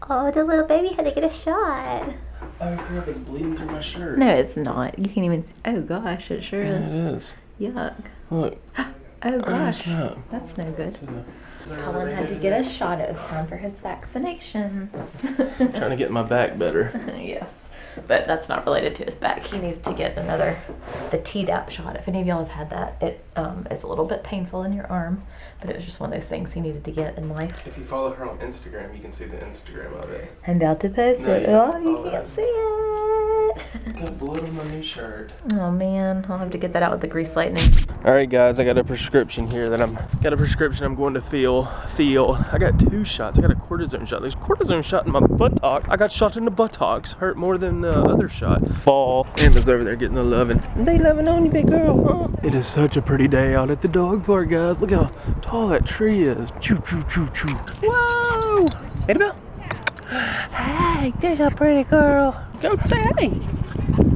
Oh, the little baby had to get a shot. Oh crap, it's bleeding through my shirt. No, it's not. You can't even see. Oh gosh, it sure is. Yeah, it is. Yuck. Look. Oh gosh, snap. that's no good. Cullen had to get a shot. It was time for his vaccinations. Trying to get my back better. Yes, but that's not related to his back. He needed to get the Tdap shot. If any of y'all have had that, it is a little bit painful in your arm, but it was just one of those things he needed to get in life. If you follow her on Instagram, you can see the Instagram of it. I'm about to post it. Oh, you can't see it. Got blood on my new shirt. Oh man, I'll have to get that out with the grease lightning. All right, guys, I got a prescription here that I'm going to feel. I got 2 shots. I got a cortisone shot. There's a cortisone shot in my buttock. I got shot in the buttocks. Hurt more than the other shot. Ball. Amber's over there getting the loving. They loving on you, big girl, huh? It is such a pretty day out at the dog park, guys. Look how tall that tree is. Choo, choo, choo, choo. Whoa! Hey, Bell. Hey, there's a pretty girl. Go Teddy.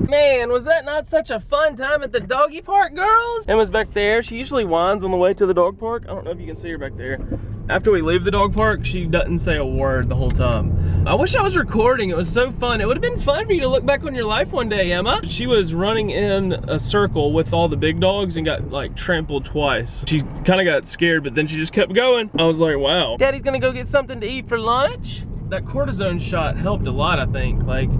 Man, was that not such a fun time at the doggy park, girls? Emma's back there. She usually whines on the way to the dog park. I don't know if you can see her back there. After we leave the dog park, she doesn't say a word the whole time. I wish I was recording. It was so fun. It would have been fun for you to look back on your life one day, Emma. She was running in a circle with all the big dogs and got like trampled twice. She kind of got scared, but then she just kept going. I was like, wow. Daddy's gonna go get something to eat for lunch. That cortisone shot helped a lot, I think. Like,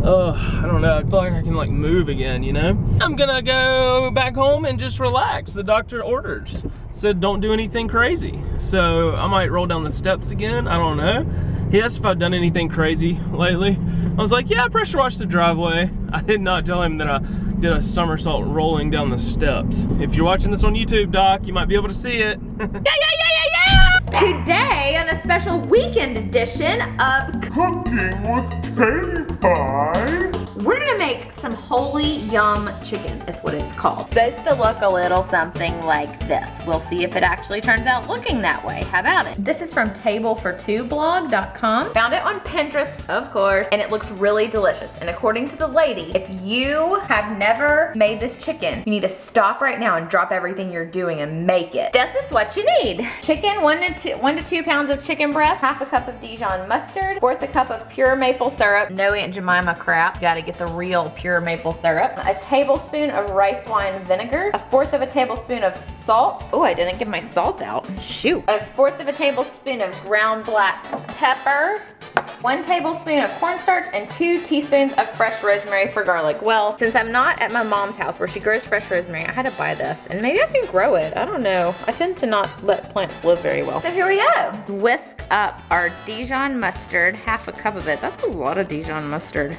I don't know, I feel like I can like move again, you know? I'm gonna go back home and just relax. The doctor orders, said don't do anything crazy. So I might roll down the steps again, I don't know. He asked if I've done anything crazy lately. I was like, yeah, I pressure washed the driveway. I did not tell him that I did a somersault rolling down the steps. If you're watching this on YouTube, Doc, you might be able to see it. Yeah! Today, on a special weekend edition of Cooking with Katiepie. we're gonna make some holy yum chicken, is what it's called. It's supposed to look a little something like this. We'll see if it actually turns out looking that way. How about it? This is from tablefor2blog.com. Found it on Pinterest, of course, and it looks really delicious. And according to the lady, if you have never made this chicken, you need to stop right now and drop everything you're doing and make it. This is what you need. Chicken, 1 to 2 pounds of chicken breast, 1/2 cup of Dijon mustard, 1/4 cup of pure maple syrup. No Aunt Jemima crap. You gotta get the real pure maple syrup. A tablespoon of rice wine vinegar, 1/4 tablespoon of salt. Oh, I didn't get my salt out. Shoot. 1/4 tablespoon of ground black pepper, 1 tablespoon of cornstarch, and 2 teaspoons of fresh rosemary for garlic. Well, since I'm not at my mom's house where she grows fresh rosemary, I had to buy this, and maybe I can grow it. I don't know. I tend to not let plants live very well. So here we go. Whisk up our Dijon mustard, 1/2 cup of it. That's a lot of Dijon mustard.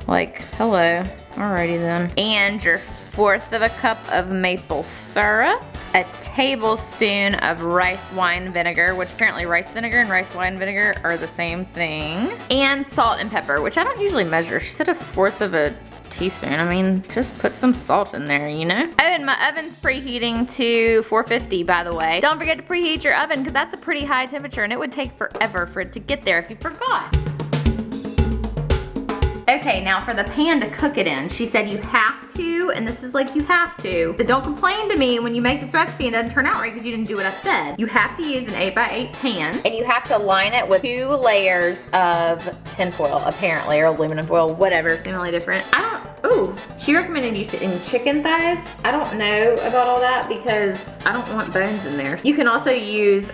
Like, hello. Alrighty then. And your 1/4 cup of maple syrup, a tablespoon of rice wine vinegar, which apparently rice vinegar and rice wine vinegar are the same thing, and salt and pepper, which I don't usually measure. She said 1/4 teaspoon. I mean, just put some salt in there, you know? Oh, and my oven's preheating to 450, by the way. Don't forget to preheat your oven, because that's a pretty high temperature, and it would take forever for it to get there if you forgot. Okay, now for the pan to cook it in, she said you have to, and this is like you have to. So don't complain to me when you make this recipe and it doesn't turn out right because you didn't do what I said. You have to use an 8x8 pan, and you have to line it with 2 layers of tinfoil, apparently, or aluminum foil, whatever, seemingly different. Ooh, she recommended using chicken thighs. I don't know about all that because I don't want bones in there. You can also use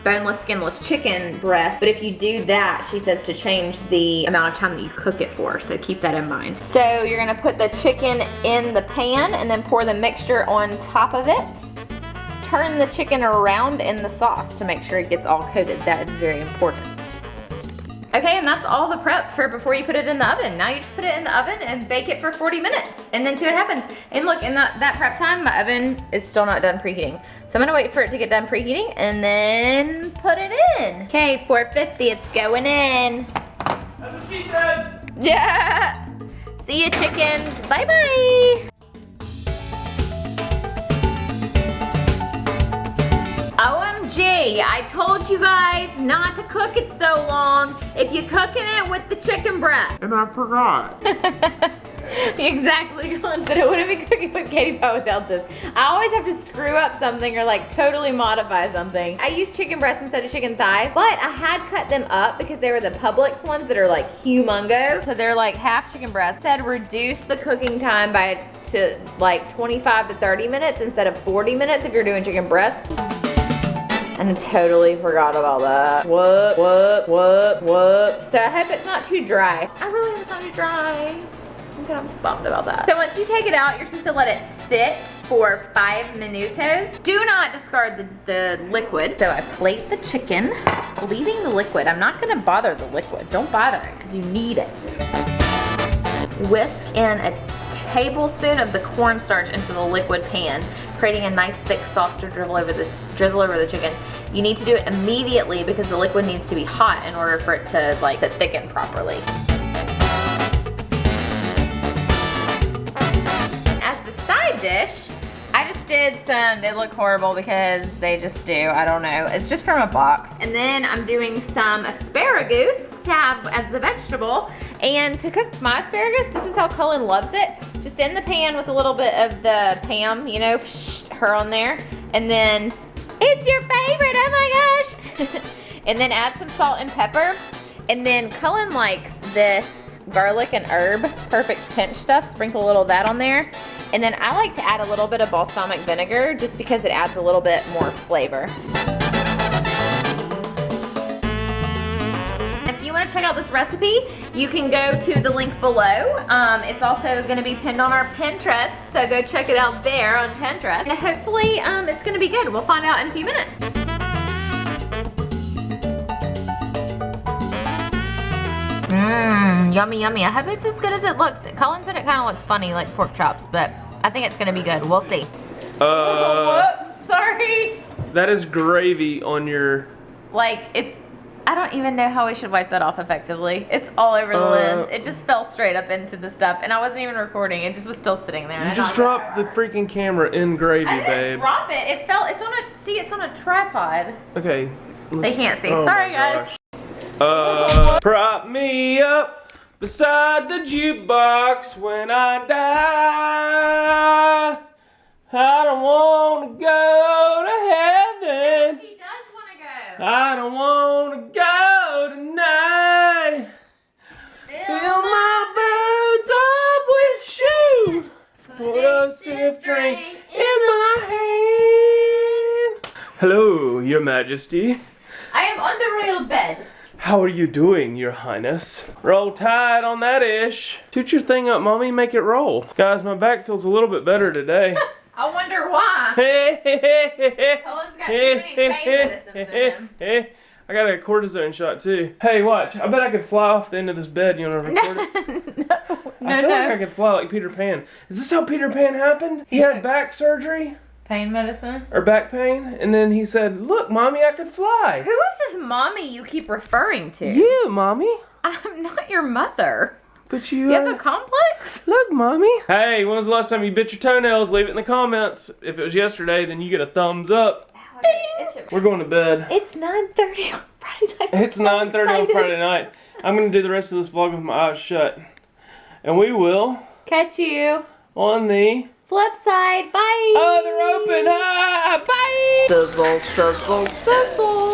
boneless, skinless chicken breast, but if you do that, she says to change the amount of time that you cook it for, so keep that in mind. So you're gonna put the chicken in the pan and then pour the mixture on top of it. Turn the chicken around in the sauce to make sure it gets all coated. That is very important. Okay, and that's all the prep for before you put it in the oven. Now you just put it in the oven and bake it for 40 minutes and then see what happens. And look, in that prep time, my oven is still not done preheating. So I'm gonna wait for it to get done preheating and then put it in. Okay, 450, it's going in. That's what she said. Yeah. See ya, chickens. Bye-bye. OMG, I told you guys not to cook it so long if you're cooking it with the chicken breast. And I forgot. Exactly, Cullen said it wouldn't be cooking with Katie pie without this. I always have to screw up something or like totally modify something. I used chicken breasts instead of chicken thighs, but I had cut them up because they were the Publix ones that are like humongo. So they're like half chicken breasts. Said reduce the cooking time to like 25 to 30 minutes instead of 40 minutes if you're doing chicken breast. And I totally forgot about that. Whoop. So I hope it's not too dry. I really hope it's not too dry. I'm kind of bummed about that. So once you take it out, you're supposed to let it sit for 5 minutos. Do not discard the liquid. So I plate the chicken, leaving the liquid. I'm not gonna bother the liquid. Don't bother it, because you need it. Whisk in a tablespoon of the cornstarch into the liquid pan, creating a nice thick sauce to drizzle over the chicken. You need to do it immediately because the liquid needs to be hot in order for it to thicken properly. As the side dish, I just did some, they look horrible because they just do, I don't know. It's just from a box. And then I'm doing some asparagus to have as the vegetable. And to cook my asparagus, this is how Cullen loves it. Just in the pan with a little bit of the Pam, you know, her on there. And then, it's your favorite, oh my gosh. And then add some salt and pepper. And then Cullen likes this garlic and herb, perfect pinch stuff. Sprinkle a little of that on there. And then I like to add a little bit of balsamic vinegar just because it adds a little bit more flavor. If you want to check out this recipe, you can go to the link below. It's also going to be pinned on our Pinterest, so go check it out there on Pinterest. And hopefully it's going to be good. We'll find out in a few minutes. Mmm, yummy, yummy. I hope it's as good as it looks. Cullen said it kind of looks funny, like pork chops, but I think it's going to be good. We'll see. Whoops, sorry. That is gravy on your... I don't even know how we should wipe that off effectively. It's all over the lens. It just fell straight up into the stuff, and I wasn't even recording. It just was still sitting there. You just dropped the freaking camera in gravy, babe. I didn't drop it. It fell. It's on a. See, it's on a tripod. Okay. They can't see. Sorry, guys. Prop me up beside the jukebox when I die. I don't want to go to heaven. He does want to go. I don't want to go tonight. Fill my boots up with shoes. Put a stiff drink in my hand. Hello, Your Majesty. I am on the royal bed. How are you doing, Your Highness? Roll tide on that ish. Toot your thing up, Mommy. Make it roll. Guys, my back feels a little bit better today. I wonder why. Cullen's got too many pain medicines in him. I got a cortisone shot too. Hey, watch. I bet I could fly off the end of this bed. You want to record it? I feel like I could fly like Peter Pan. Is this how Peter Pan happened? He had back surgery. Pain medicine? Or back pain. And then he said, look, Mommy, I could fly. Who is this mommy you keep referring to? You, Mommy. I'm not your mother. But you have a complex? Look, Mommy. Hey, when was the last time you bit your toenails? Leave it in the comments. If it was yesterday, then you get a thumbs up. Ding. We're going to bed. It's 9:30 on Friday night. It's 9:30 on Friday night. I'm going to do the rest of this vlog with my eyes shut. And we will catch you on the flip side. Bye. Oh, they're open. Bye. Sizzle, sizzle, sizzle.